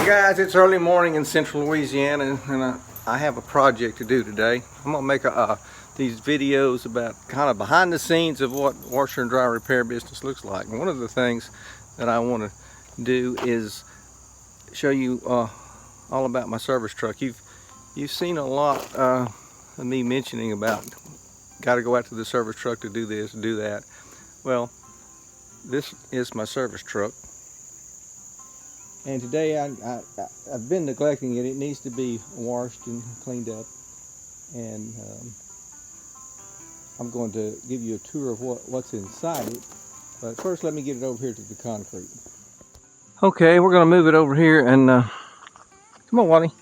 Hey guys, it's early morning in central Louisiana, and I have a project to do today. I'm gonna make these videos about kind of behind the scenes of what washer and dryer repair business looks like. And one of the things that I want to do is show you all about my service truck. You've seen a lot of me mentioning about got to go out to the service truck to do this, do that. Well, this is my service truck. And today I've been neglecting it. It needs to be washed and cleaned up. And I'm going to give you a tour of what's inside it. But first let me get it over here to the concrete. Okay, we're going to move it over here and come on, Wally.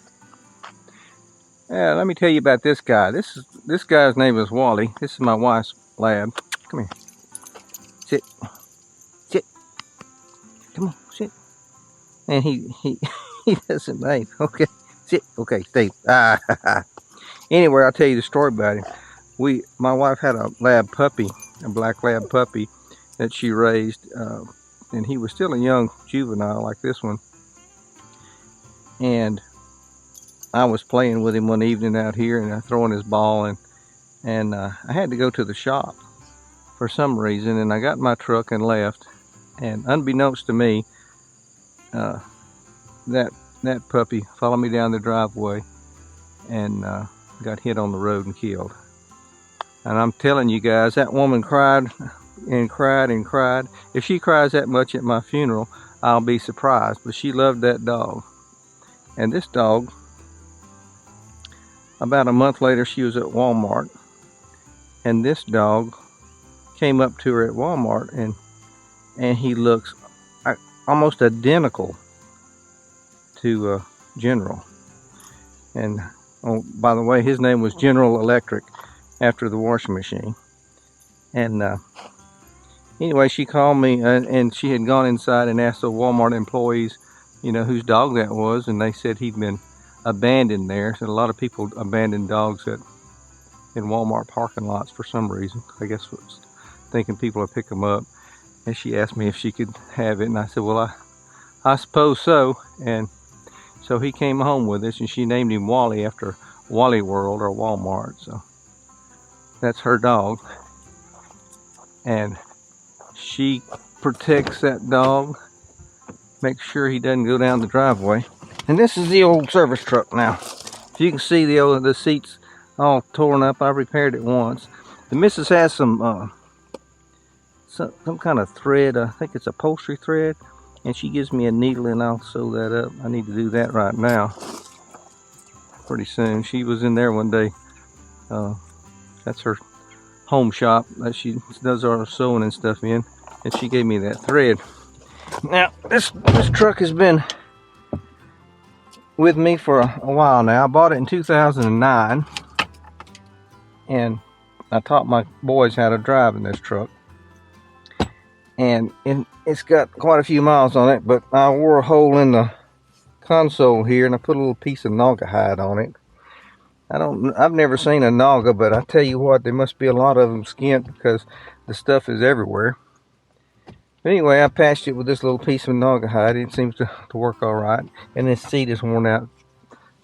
Yeah, let me tell you about this guy. This guy's name is Wally. This is my wife's lab. Come here. Sit. Sit. Come on, sit. And he doesn't bite. Okay, sit. Okay, stay. Anyway, I'll tell you the story about him. My wife had a lab puppy, a black lab puppy that she raised, and he was still a young juvenile like this one. And I was playing with him one evening out here and throwing his ball, and I had to go to the shop for some reason, and I got in my truck and left. And unbeknownst to me, that puppy followed me down the driveway and got hit on the road and killed. And I'm telling you guys, that woman cried and cried and cried. If she cries that much at my funeral, I'll be surprised. But she loved that dog. And this dog, about a month later, she was at Walmart, and this dog came up to her at Walmart, and he looks almost identical to General. And oh, by the way, his name was General Electric after the washing machine. And anyway, she called me, and she had gone inside and asked the Walmart employees, you know, whose dog that was, and they said he'd been abandoned there. So a lot of people abandon dogs in Walmart parking lots for some reason. I guess was thinking people would pick them up. And she asked me if she could have it, and I said, well, I suppose so. And so he came home with us, and she named him Wally after Wally World or Walmart. So that's her dog, and she protects that dog, makes sure he doesn't go down the driveway. And this is the old service truck now. If you can see the seats all torn up, I repaired it once. The missus has some kind of thread. I think it's upholstery thread, and she gives me a needle and I'll sew that up. I need to do that right now pretty soon. She was in there one day. That's her home shop that she does our sewing and stuff in, and she gave me that thread. Now this truck has been with me for a while now. I bought it in 2009, and I taught my boys how to drive in this truck. And it's got quite a few miles on it, but I wore a hole in the console here, and I put a little piece of naga hide on it. I've never seen a naga, but I tell you what, there must be a lot of them skint because the stuff is everywhere. But anyway, I patched it with this little piece of naga hide. It seems to work all right. And this seat is worn out,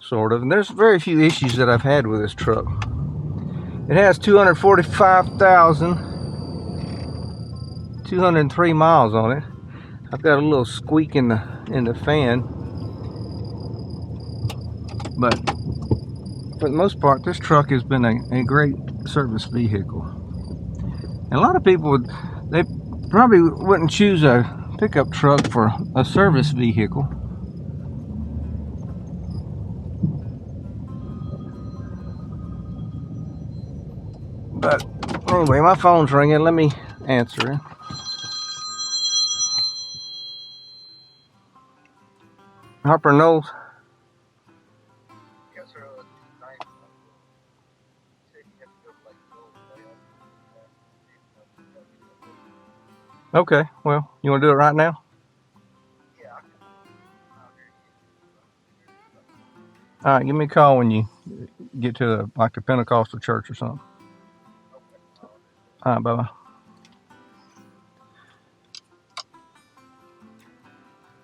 sort of. And there's very few issues that I've had with this truck. It has 203 miles on it. I've got a little squeak in the fan, but for the most part, this truck has been a great service vehicle. And a lot of people they probably wouldn't choose a pickup truck for a service vehicle. But anyway, my phone's ringing. Let me answer it. Harper, Knowles. Yes, sir. Okay, well, you want to do it right now? Yeah. All right, give me a call when you get to like the Pentecostal church or something. All right, bye-bye.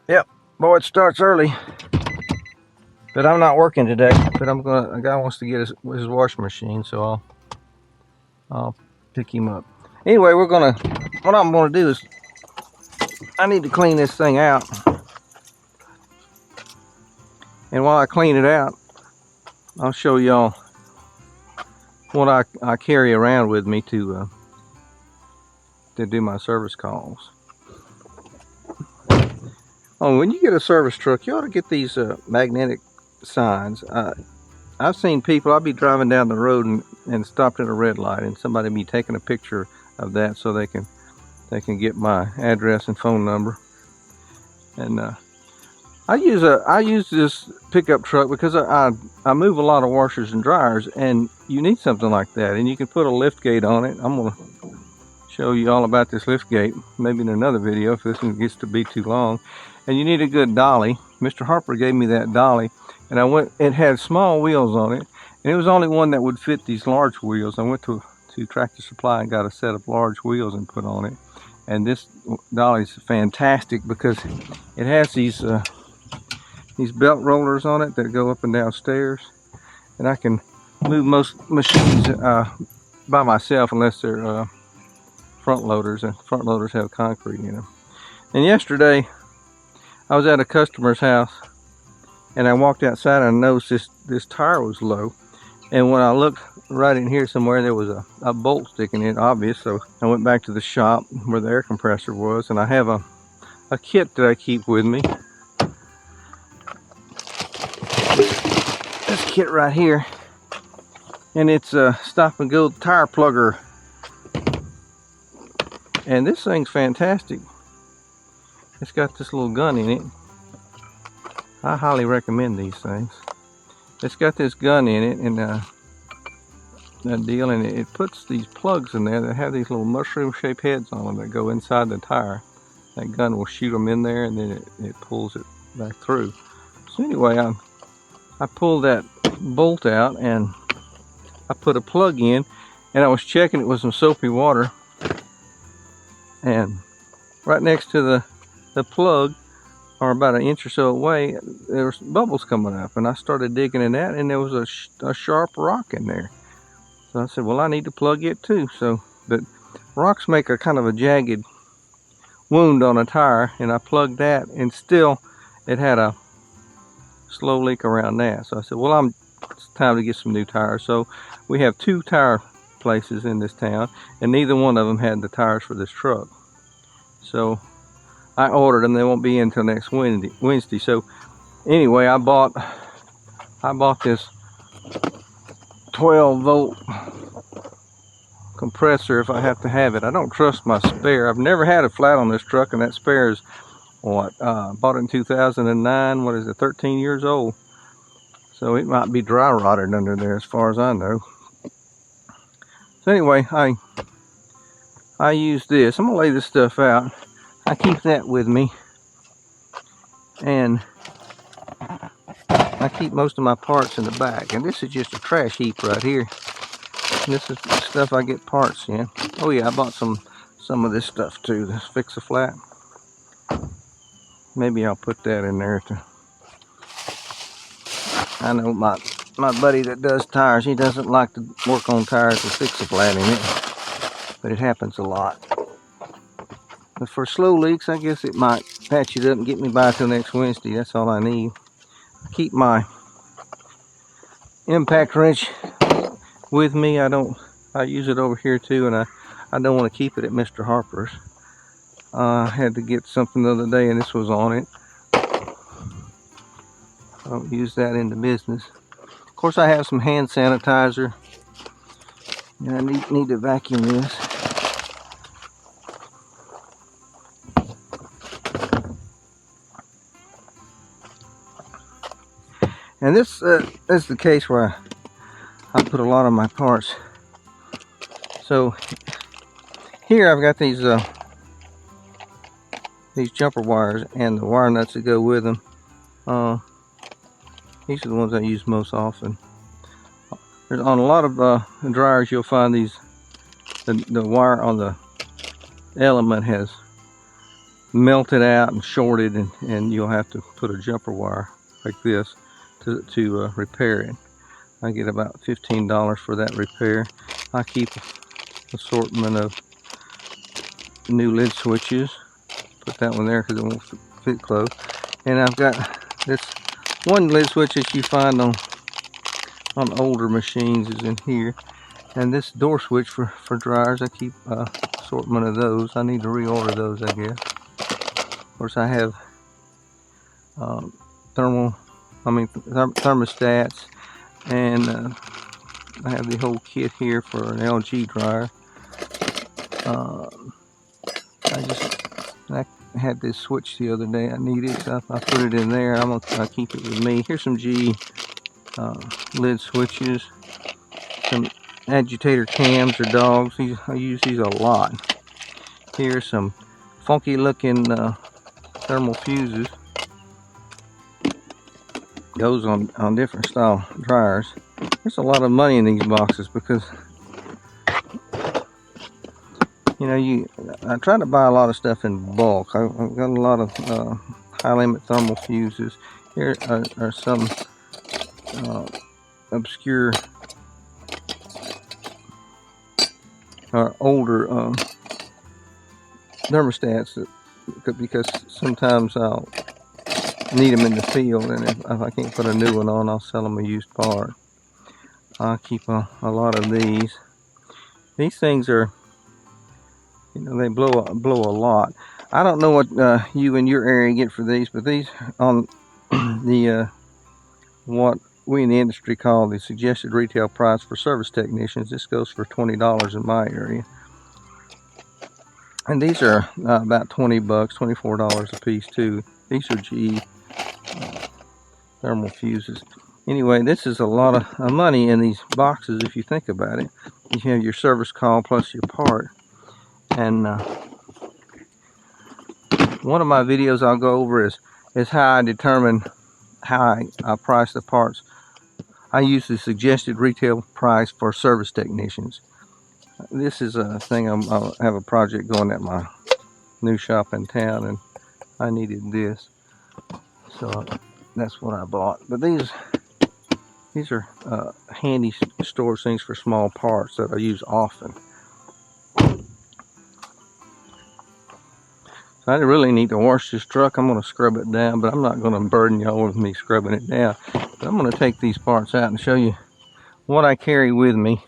Yep, boy, it starts early. But I'm not working today. But a guy wants to get his washing machine, so I'll pick him up. Anyway, what I'm gonna do is I need to clean this thing out. And while I clean it out, I'll show y'all what I carry around with me to do my service calls. Oh, when you get a service truck, you ought to get these magnetic signs. I've seen people, I'll be driving down the road and stopped at a red light, and somebody be taking a picture of that so they can get my address and phone number. And I use this pickup truck because I move a lot of washers and dryers, and you need something like that. And you can put a lift gate on it. I'm gonna show you all about this lift gate, maybe in another video if this one gets to be too long. And you need a good dolly. Mr. Harper gave me that dolly, and it had small wheels on it, and it was only one that would fit these large wheels. I went to Tractor Supply and got a set of large wheels and put on it. And this dolly's fantastic because it has these belt rollers on it that go up and down stairs, and I can move most machines by myself unless they're front loaders, and front loaders have concrete in them. And yesterday I was at a customer's house, and I walked outside and I noticed this tire was low, and when I looked right in here somewhere, there was a bolt sticking in, obvious. So I went back to the shop where the air compressor was, and I have a kit that I keep with me. This kit right here, and it's a stop and go tire plugger, and this thing's fantastic. It's got this little gun in it. I highly recommend these things. It's got this gun in it, and that deal, and it puts these plugs in there that have these little mushroom shaped heads on them that go inside the tire. That gun will shoot them in there, and then it pulls it back through. So anyway, I pulled that bolt out and I put a plug in, and I was checking it with some soapy water, and right next to the plug, or about an inch or so away, there was bubbles coming up, and I started digging in that, and there was a sharp rock in there. So I said, well, I need to plug it too. So, but rocks make a kind of a jagged wound on a tire, and I plugged that, and still it had a slow leak around that. So I said, well, it's time to get some new tires. So we have 2 tire places in this town, and neither one of them had the tires for this truck. So I ordered them. They won't be in until next Wednesday. So anyway, I bought this 12-volt compressor if I have to have it. I don't trust my spare. I've never had a flat on this truck, and that spare is what, bought it in 2009. What is it, 13 years old? So it might be dry rotted under there as far as I know. So anyway, I use this. I'm gonna lay this stuff out. I keep that with me, and I keep most of my parts in the back. And this is just a trash heap right here. And this is the stuff I get parts in. Oh yeah, I bought some of this stuff too, this fix-a-flat. Maybe I'll put that in there too. I know my buddy that does tires, he doesn't like to work on tires with fix-a-flat in it, but it happens a lot. But for slow leaks, I guess it might patch it up and get me by till next Wednesday. That's all I need. I keep my impact wrench with me. I use it over here too, and I don't want to keep it at Mr. Harper's. I had to get something the other day, and this was on it. I don't use that in the business. Of course, I have some hand sanitizer, and I need to vacuum this. And this is the case where I put a lot of my parts. So here I've got these jumper wires and the wire nuts that go with them. These are the ones I use most often. On a lot of dryers, you'll find these. The wire on the element has melted out and shorted, and you'll have to put a jumper wire like this to repair it. I get about $15 for that repair. I keep an assortment of new lid switches. Put that one there because it won't fit close. And I've got this one lid switch that you find on older machines is in here. And this door switch for dryers, I keep an assortment of those. I need to reorder those, I guess. Of course, I have thermostats, and I have the whole kit here for an LG dryer. I had this switch the other day. I needed, so I put it in there. I keep it with me. Here's some GE lid switches, some agitator cams or dogs. I use these a lot. Here's some funky looking thermal fuses. Goes on different style dryers. There's a lot of money in these boxes because, you know, I try to buy a lot of stuff in bulk. I've got a lot of high limit thermal fuses. Here are some obscure or older thermostats because sometimes I'll need them in the field, and if I can't put a new one on, I'll sell them a used part. I keep a lot of these. These things are, you know, they blow a lot. I don't know what you in your area get for these, but these on the what we in the industry call the suggested retail price for service technicians. This goes for $20 in my area, and these are about $20, $24 a piece too. These are GE thermal fuses. Anyway, this is a lot of money in these boxes if you think about it. You have your service call plus your part. And one of my videos I'll go over is how I determine how I price the parts. I use the suggested retail price for service technicians. This is a thing I'll have a project going at my new shop in town, and I needed this, so that's what I bought. But these are handy storage things for small parts that I use often. So I really need to wash this truck. I'm going to scrub it down, but I'm not going to burden y'all with me scrubbing it down. But I'm going to take these parts out and show you what I carry with me.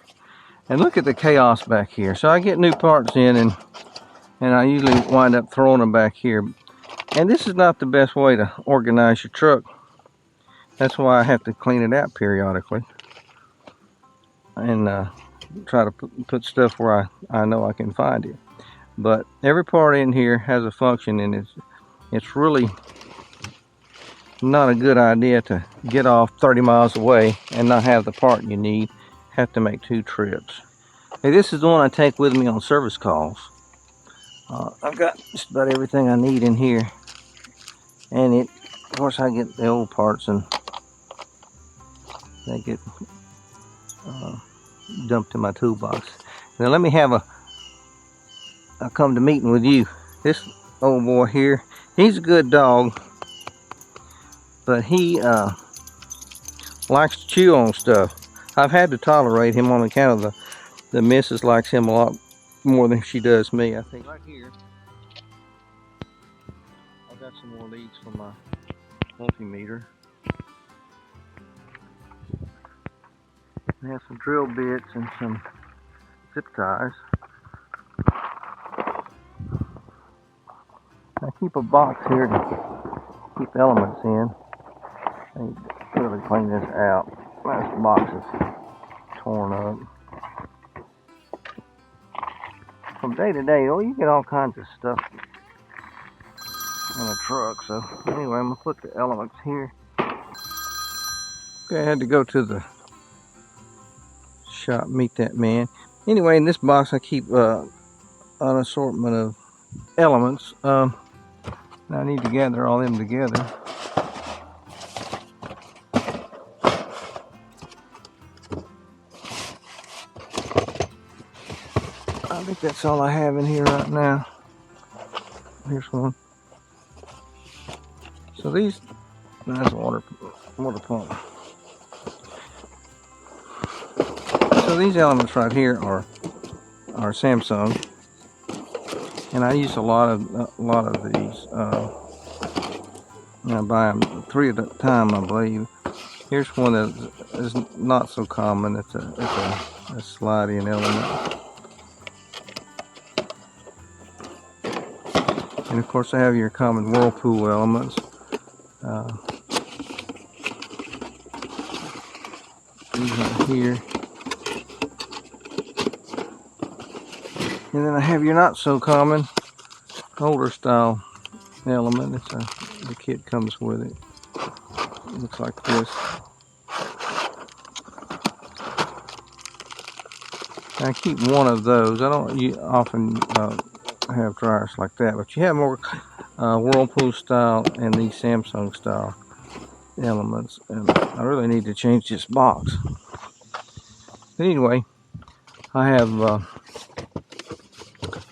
And look at the chaos back here. So I get new parts in, and I usually wind up throwing them back here. And this is not the best way to organize your truck. That's why I have to clean it out periodically. And try to put stuff where I know I can find it. But every part in here has a function, and it's really not a good idea to get off 30 miles away and not have the part you need. Have to make 2 trips. Hey, this is the one I take with me on service calls. I've got just about everything I need in here, and of course I get the old parts and they get dumped in my toolbox. Now let me have a come to meeting with you. This old boy here, he's a good dog, but he likes to chew on stuff. I've had to tolerate him on account of the missus likes him a lot more than she does me. I think right here I've got some more leads for my multimeter. I have some drill bits and some zip ties. I keep a box here to keep elements in. I need to really clean this out. This box is torn up. From day to day, you get all kinds of stuff in a truck. So anyway, I'm gonna put the elements here. Okay, I had to go to the shop, meet that man. Anyway, in this box I keep an assortment of elements. I need to gather all them together. I think that's all I have in here right now. Here's one. So these That's a water pump. So these elements right here are Samsung, and I use a lot of these. I buy them 3 at a time, I believe. Here's one that is not so common. It's a sliding element. And of course I have your common whirlpool elements. These are here. And then I have your not so common older style element. The kit comes with it. It looks like this. I keep one of those. I don't often have dryers like that, but you have more whirlpool style and these Samsung style elements, and I really need to change this box. But anyway, I have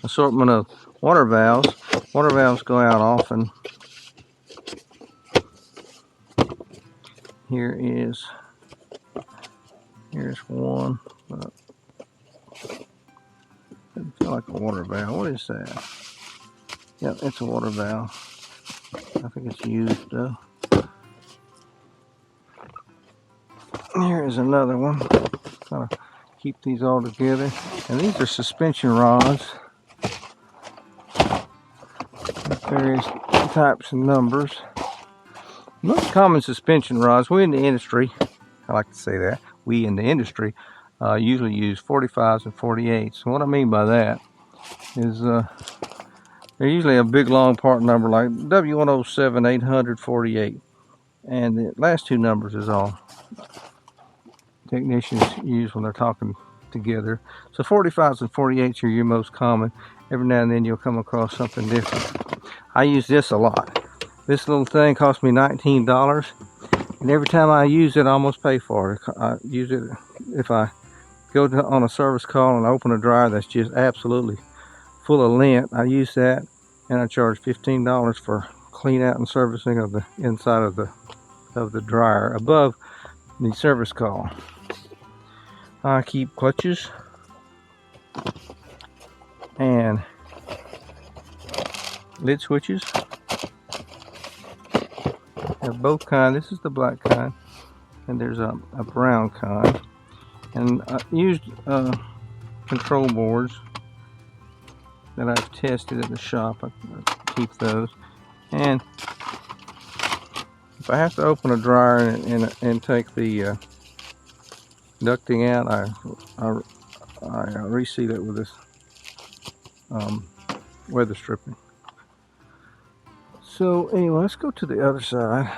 assortment of water valves. Water valves go out often. Here's one. Doesn't feel like a water valve. What is that? Yep, it's a water valve. I think it's used though. Here is another one. Kind of keep these all together. And these are suspension rods. Various types and numbers. Most common suspension rods, we in the industry, I like to say that, we in the industry usually use 45s and 48s. So what I mean by that is they're usually a big long part number like W107 848, and the last 2 numbers is all technicians use when they're talking together. So 45s and 48s are your most common. Every now and then you'll come across something different. I use this a lot. This little thing cost me $19, and every time I use it I almost pay for it. I use it if I go on a service call and open a dryer that's just absolutely full of lint. I use that, and I charge $15 for clean out and servicing of the inside of the dryer above the service call. I keep clutches and lid switches. I have both kind. This is the black kind, and there's a brown kind. And I used control boards that I've tested at the shop. I keep those. And if I have to open a dryer and take the ducting out, I reseal it with this weather stripping. So anyway, let's go to the other side.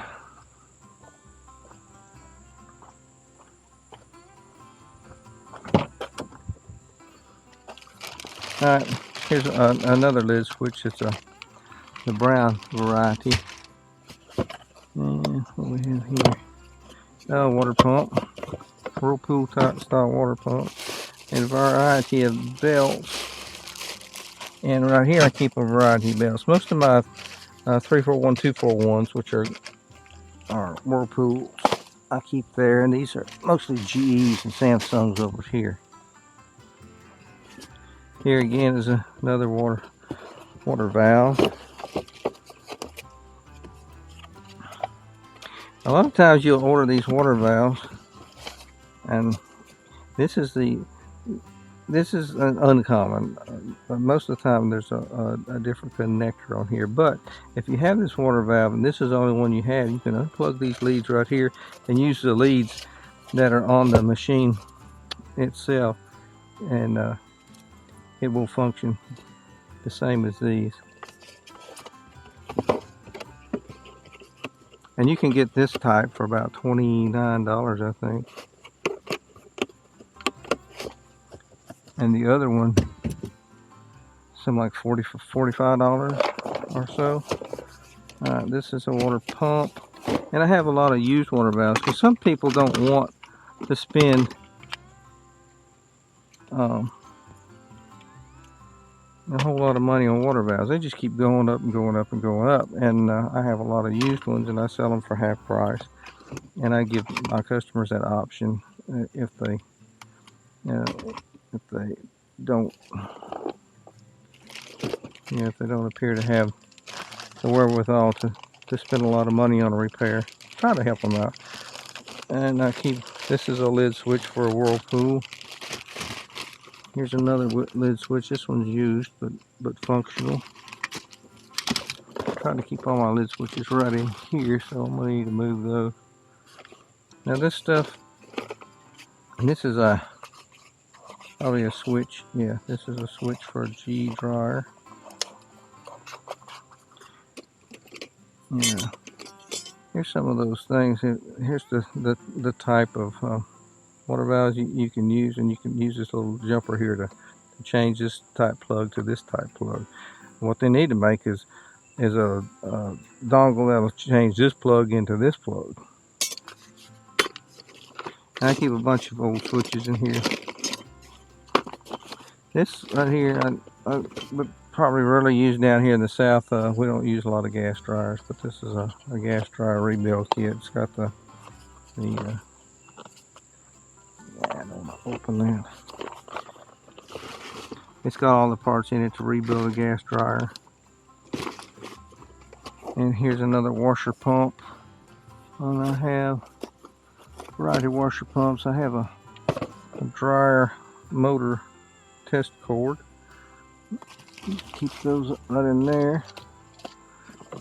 Alright, here's another lid switch. It's the brown variety. And what we have here, water pump, whirlpool type style water pump, and a variety of belts. And right here I keep a variety of belts. Most of my 341, 241s, which are whirlpools, I keep there, and these are mostly GEs and Samsungs over here. Here again is another water valve. A lot of times you'll order these water valves, and this is uncommon. Most of the time there's a different connector on here, but if you have this water valve and this is the only one you have, you can unplug these leads right here and use the leads that are on the machine itself, and it will function the same as these. And you can get this type for about $29, I think. And the other one, something like $45 or so. This is a water pump, and I have a lot of used water valves because some people don't want to spend a whole lot of money on water valves. They just keep going up and going up and going up. And I have a lot of used ones, and I sell them for half price. And I give my customers that option if they don't, if they don't appear to have the wherewithal to spend a lot of money on a repair. Try to help them out. And this is a lid switch for a Whirlpool. Here's another lid switch. This one's used, but functional. Trying to keep all my lid switches right in here, so I'm going to need to move those. Now this stuff, and this is probably a switch. Yeah, this is a switch for a G dryer. Yeah, here's some of those things. Here's the type of water valves you can use, and you can use this little jumper here to change this type plug to this type plug. What they need to make is a dongle that'll change this plug into this plug. And I keep a bunch of old switches in here. This right here, I would probably rarely use down here in the south. We don't use a lot of gas dryers, but this is a gas dryer rebuild kit. It's got I don't want to open that. It's got all the parts in it to rebuild a gas dryer. And here's another washer pump. And I have a variety of washer pumps. I have a dryer motor test cord. Keep those right in there.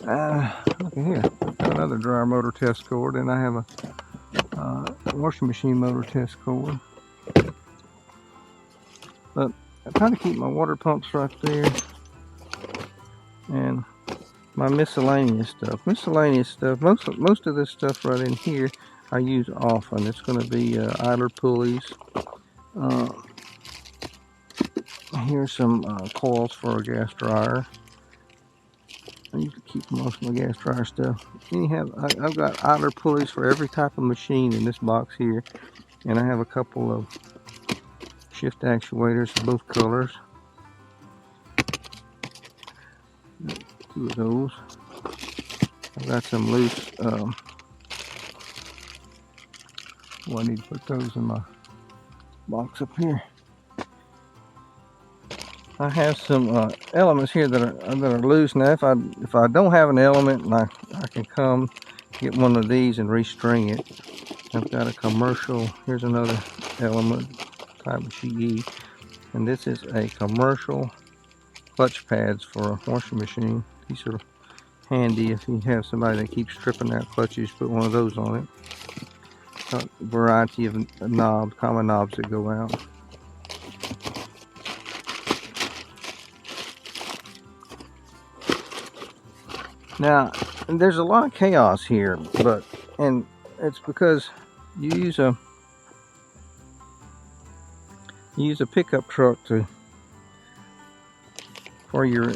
Look at here. Got another dryer motor test cord, and I have a washing machine motor test cord. But I try to keep my water pumps right there, and my miscellaneous stuff. Most of this stuff right in here I use often. It's going to be idler pulleys. Here's some coils for a gas dryer. I usually keep most of my gas dryer stuff. I've got idler pulleys for every type of machine in this box here, and I have a couple of shift actuators of both colors. Two of those. I've got some loose. I need to put those in my box up here. I have some elements here that are loose. Now, if I don't have an element, and I can come get one of these and restring it. I've got a commercial. Here's another element type of GE, and this is a commercial clutch pads for a washing machine. These are handy if you have somebody that keeps stripping out clutches. Put one of those on it. A variety of knobs, common knobs that go out. Now, there's a lot of chaos here, and it's because you use a pickup truck for your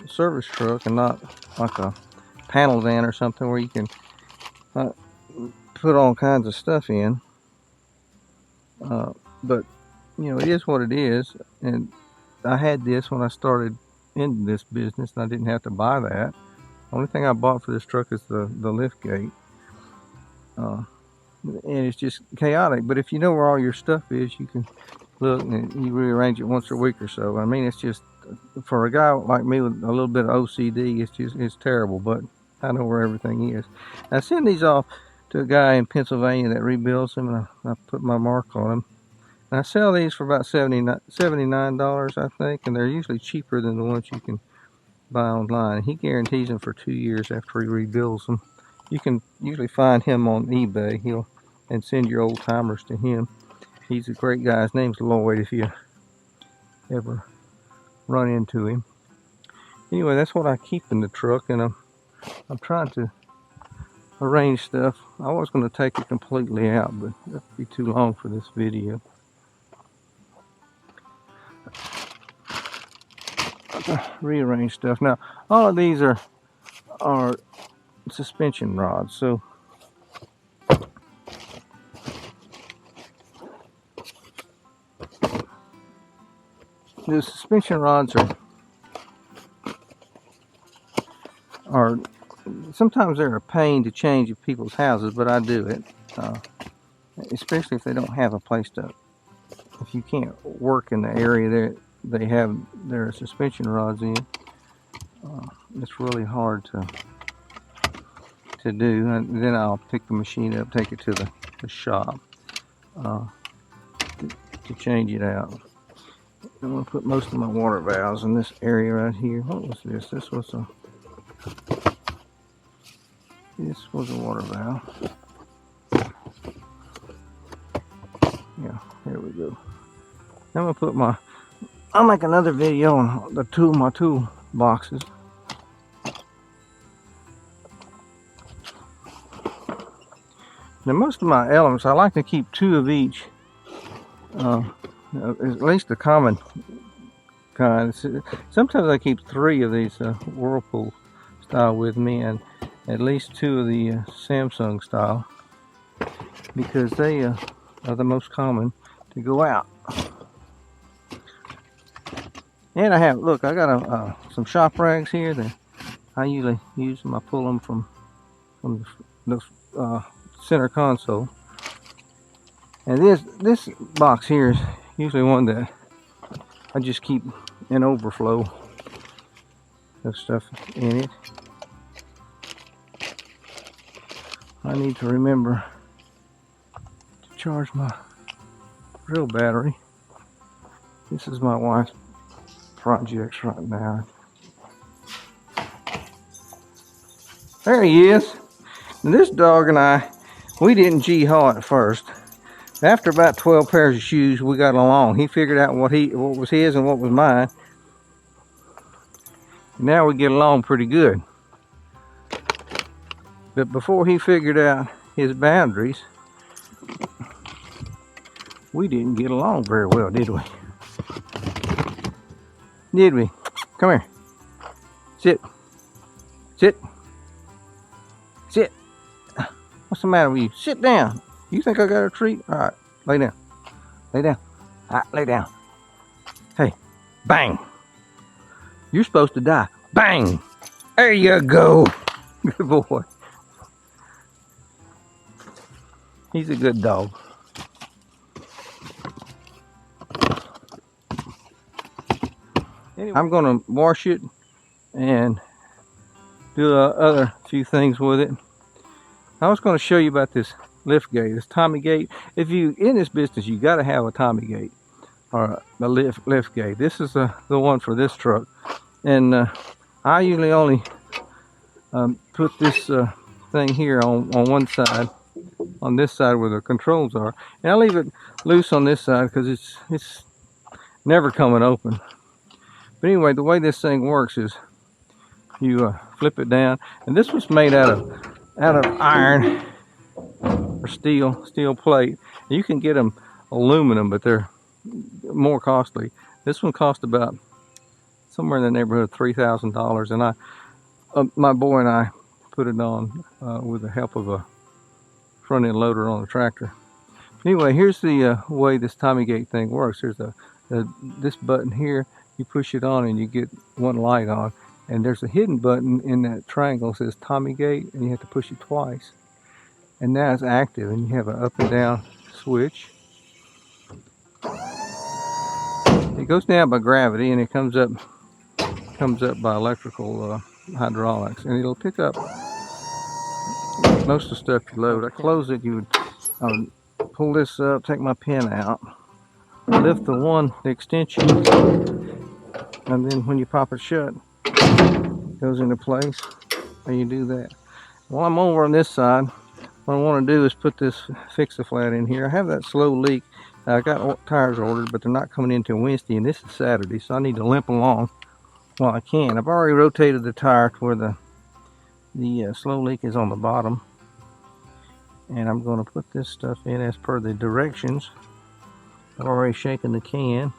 service truck, and not like a panel van or something where you can put all kinds of stuff in. But it is what it is, and I had this when I started in this business, and I didn't have to buy that. The only thing I bought for this truck is the lift gate, and it's just chaotic. But if you know where all your stuff is, you can look and you rearrange it once a week or so. I mean, it's just, for a guy like me with a little bit of OCD, it's terrible. But I know where everything is. I send these off to a guy in Pennsylvania that rebuilds them, and I put my mark on them. And I sell these for about $79, I think, and they're usually cheaper than the ones you can buy online. He guarantees them for 2 years after he rebuilds them. You can usually find him on eBay. And send your old timers to him. He's a great guy. His name's Lloyd, if you ever run into him. Anyway, that's what I keep in the truck, and I'm trying to arrange stuff. I was going to take it completely out, but that'd be too long for this video. Rearrange stuff. Now, all of these are suspension rods, so the suspension rods are sometimes they're a pain to change at people's houses, but I do it, especially if they don't have a place to. If you can't work in the area that they have their suspension rods in, it's really hard to do. And then I'll pick the machine up, take it to the shop to change it out. I'm going to put most of my water valves in this area right here. What was this? This was a water valve. Yeah, there we go. Now I'm going to I'll make another video on my tool boxes. Now most of my elements, I like to keep 2 of each. At least the common kind. Sometimes I keep 3 of these Whirlpool style with me, and at least 2 of the Samsung style, because they are the most common to go out. And I got some shop rags here that I usually use them. I pull them from the center console. And this box here is usually one that I just keep an overflow of stuff in it. I need to remember to charge my drill battery. This is my wife's projects right now. There he is. And this dog and we didn't gee-haw at first. After about 12 pairs of shoes, we got along. He figured out what was his and what was mine. And now we get along pretty good. But before he figured out his boundaries, we didn't get along very well, did we? Did we? Come here. Sit. Sit. Sit. What's the matter with you? Sit down. You think I got a treat? All right, lay down. Lay down. All right, lay down. Hey, bang. You're supposed to die. Bang. There you go. Good boy. He's a good dog. Anyway, I'm going to wash it and do other few things with it. I was going to show you about this lift gate, this Tommy gate. If you in this business, you got to have a Tommy gate or a lift gate. This is the one for this truck, and I usually only put this thing here on one side, on this side where the controls are, and I leave it loose on this side because it's never coming open. But anyway, the way this thing works is you flip it down, and this was made out of iron or steel plate. You can get them aluminum, but they're more costly. This one cost about somewhere in the neighborhood of $3,000, and my boy and I put it on with the help of a front end loader on the tractor. Anyway, here's the way this Tommy gate thing works. There's this button here. You push it on and you get one light on, and there's a hidden button in that triangle that says Tommy gate, and you have to push it twice, and now it's active, and you have an up and down switch. It goes down by gravity, and it comes up by electrical hydraulics, and it'll pick up most of the stuff you load. I close it. You would pull this up, take my pin out, lift the extension, and then when you pop it shut, it goes into place, and you do that. While I'm over on this side, what I want to do is put this fix-a-flat in here. I have that slow leak. I got tires ordered, but they're not coming in until Wednesday, and this is Saturday, so I need to limp along while I can. I've already rotated the tire to where the slow leak is on the bottom, and I'm going to put this stuff in as per the directions. I've already shaken the can.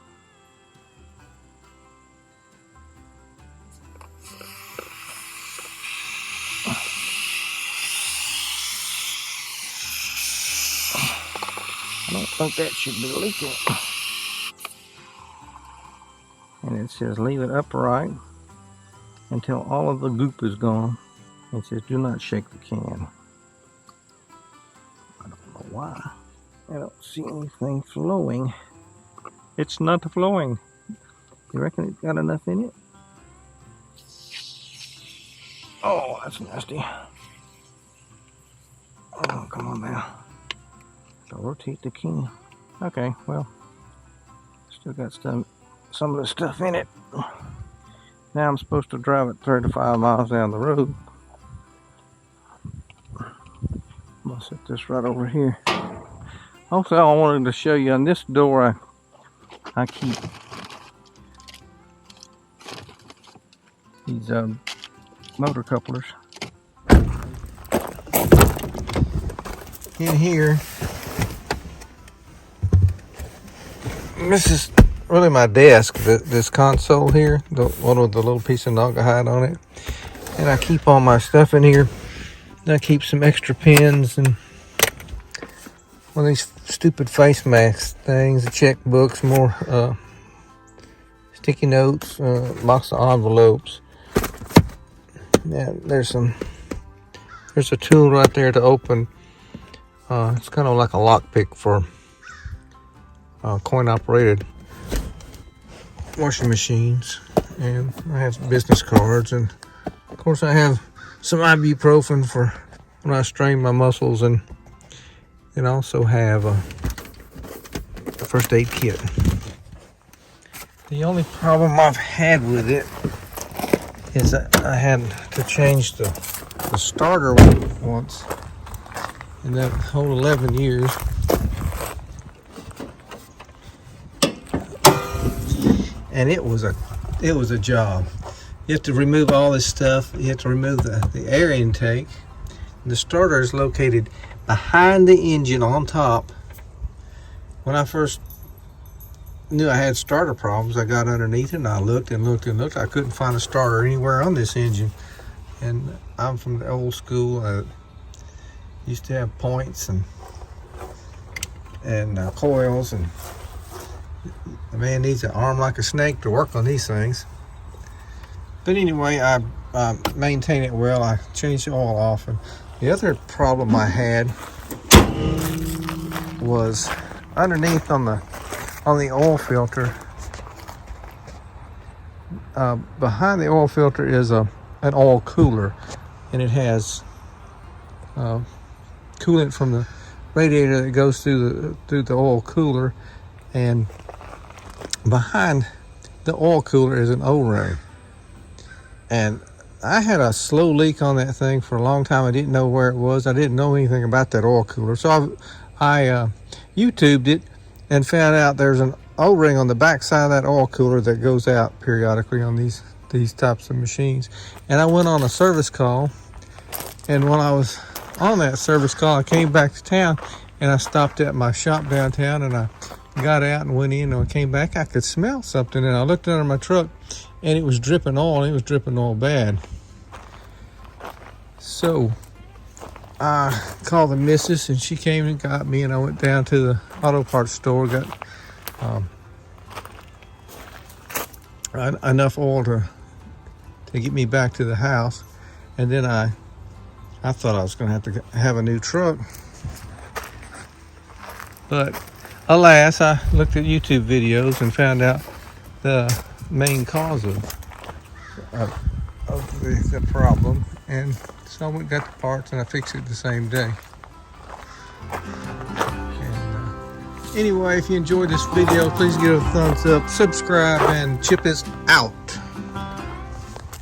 I don't think that should be leaking. And it says leave it upright until all of the goop is gone. It says, do not shake the can. I don't know why. I don't see anything flowing. It's not flowing. You reckon it's got enough in it? Oh, that's nasty. Oh, come on now. So rotate the can. Okay, well, still got some of the stuff in it. Now I'm supposed to drive it 35 miles down the road. I'm gonna set this right over here. Also, I wanted to show you on this door, I keep these motor couplers. In here, this is really my desk, this console here, the one with the little piece of naugahyde on it. And I keep all my stuff in here. And I keep some extra pins and one of these stupid face mask things, the checkbooks, more sticky notes, box of envelopes. Yeah, there's a tool right there to open. It's kind of like a lockpick for coin-operated washing machines. And I have business cards, and of course I have some ibuprofen for when I strain my muscles, and also have a first aid kit. The only problem I've had with it is that I had to change the starter once in that whole 11 years. And it was a job. You have to remove all this stuff. You have to remove the air intake. The starter is located behind the engine on top. When I first knew I had starter problems, I got underneath it and I looked and looked and looked. I couldn't find a starter anywhere on this engine. And I'm from the old school. I used to have points and coils, and the man needs an arm like a snake to work on these things. But anyway, I maintain it well. I change the oil off. And the other problem I had was underneath on the oil filter. Behind the oil filter is an oil cooler, and it has coolant from the radiator that goes through the oil cooler, and behind the oil cooler is an O-ring. And I had a slow leak on that thing for a long time. I didn't know where it was. I didn't know anything about that oil cooler. So I YouTubed it and found out there's an O-ring on the back side of that oil cooler that goes out periodically on these types of machines. And I went on a service call, and when I was on that service call, I came back to town and I stopped at my shop downtown, and I got out and went in. And when I came back, I could smell something, and I looked under my truck and it was dripping oil, and it was dripping oil bad. So I called the missus, and she came and got me, and I went down to the auto parts store, got enough oil to get me back to the house. And then I thought I was going to have to have a new truck, but alas, I looked at YouTube videos and found out the main cause of the problem, and so I went and got the parts and I fixed it the same day. And anyway, if you enjoyed this video, please give it a thumbs up, subscribe, and Chip is out.